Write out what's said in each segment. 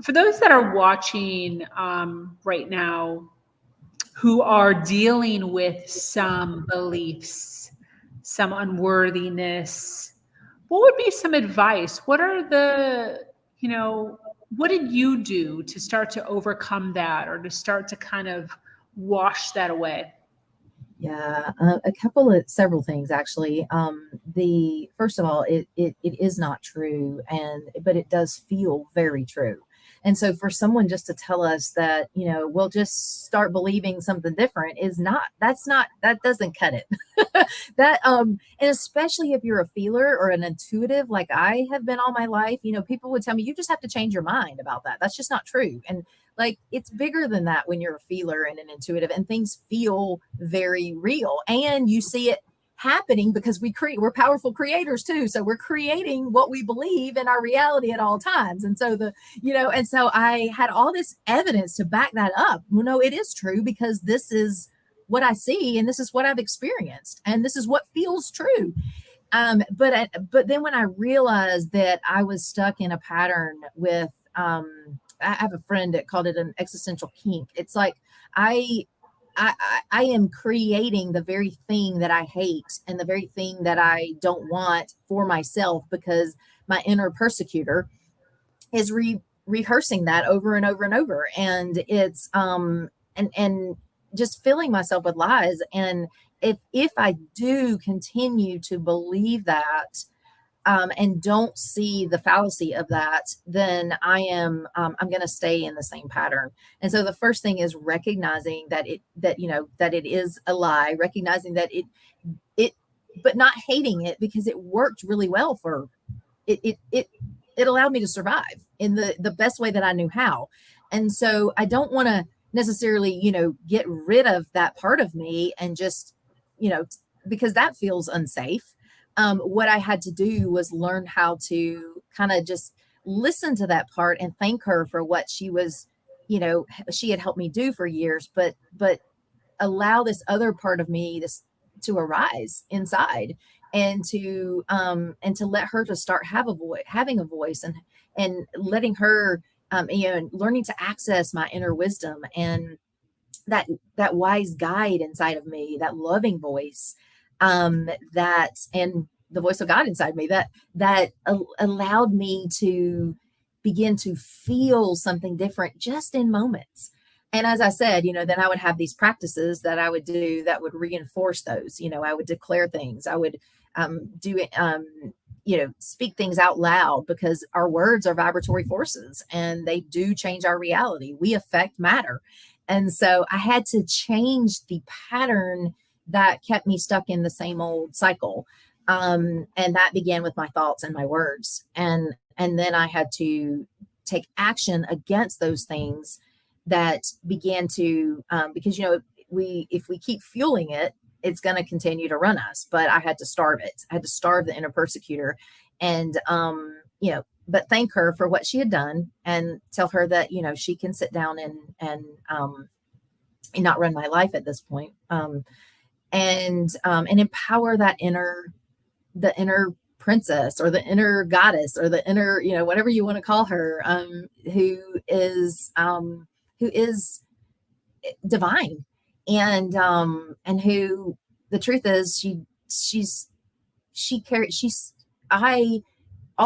For those that are watching right now who are dealing with some beliefs, some unworthiness, what would be some advice? What are the, what did you do to start to overcome that or to start to kind of wash that away? Yeah, several things actually. The first of all, it is not true, but it does feel very true. And so, for someone just to tell us that, we'll just start believing something different is not. That doesn't cut it. And especially if you're a feeler or an intuitive, like I have been all my life, people would tell me you just have to change your mind about that. That's just not true. And like it's bigger than that when you're a feeler and an intuitive, and things feel very real, and you see it happening because we're powerful creators too. So we're creating what we believe in our reality at all times. And so and so I had all this evidence to back that up. No, it is true because this is what I see and this is what I've experienced and this is what feels true. But then when I realized that I was stuck in a pattern with I have a friend that called it an existential kink. It's like I I am creating the very thing that I hate and the very thing that I don't want for myself because my inner persecutor is rehearsing that over and over and over. And it's and just filling myself with lies. And if I do continue to believe that, and don't see the fallacy of that, then I'm going to stay in the same pattern. And so the first thing is recognizing that it is a lie, recognizing that it, but not hating it because it worked really well for it allowed me to survive in the best way that I knew how. And so I don't want to necessarily, get rid of that part of me and just, because that feels unsafe. What I had to do was learn how to kind of just listen to that part and thank her for what she was, she had helped me do for years, but allow this other part of me to arise inside and to let her to start having a voice and letting her learning to access my inner wisdom and that wise guide inside of me, that loving voice, that and the voice of God inside me that allowed me to begin to feel something different just in moments. And as I said, then I would have these practices that I would do that would reinforce those. I would declare things. I would do it. Speak things out loud because our words are vibratory forces and they do change our reality. We affect matter. And so I had to change the pattern that kept me stuck in the same old cycle. And that began with my thoughts and my words. And then I had to take action against those things that began to, because, if we keep fueling it, it's going to continue to run us. But I had to starve it. I had to starve the inner persecutor and, but thank her for what she had done and tell her that, she can sit down and not run my life at this point. And empower the inner princess or the inner goddess or the inner, whatever you want to call her, who is divine and who the truth is I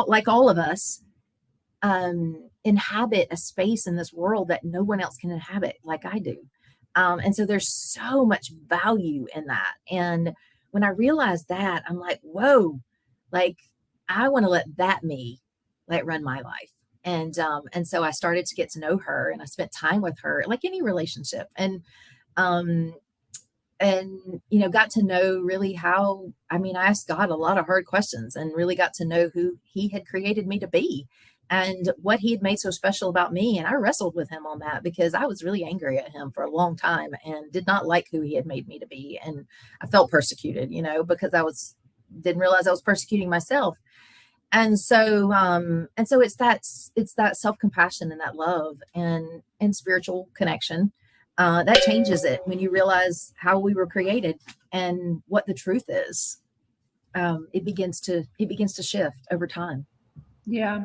like all of us inhabit a space in this world that no one else can inhabit like I do. And so there's so much value in that. And when I realized that, I'm like, whoa, like I want to let that me let run my life. And so I started to get to know her and I spent time with her like any relationship. Um, got to know really I asked God a lot of hard questions and really got to know who he had created me to be and what he had made so special about me. And I wrestled with him on that because I was really angry at him for a long time and did not like who he had made me to be. And I felt persecuted, because didn't realize I was persecuting myself. And so it's that self-compassion and that love and spiritual connection that changes it when you realize how we were created and what the truth is. It begins to shift over time. Yeah.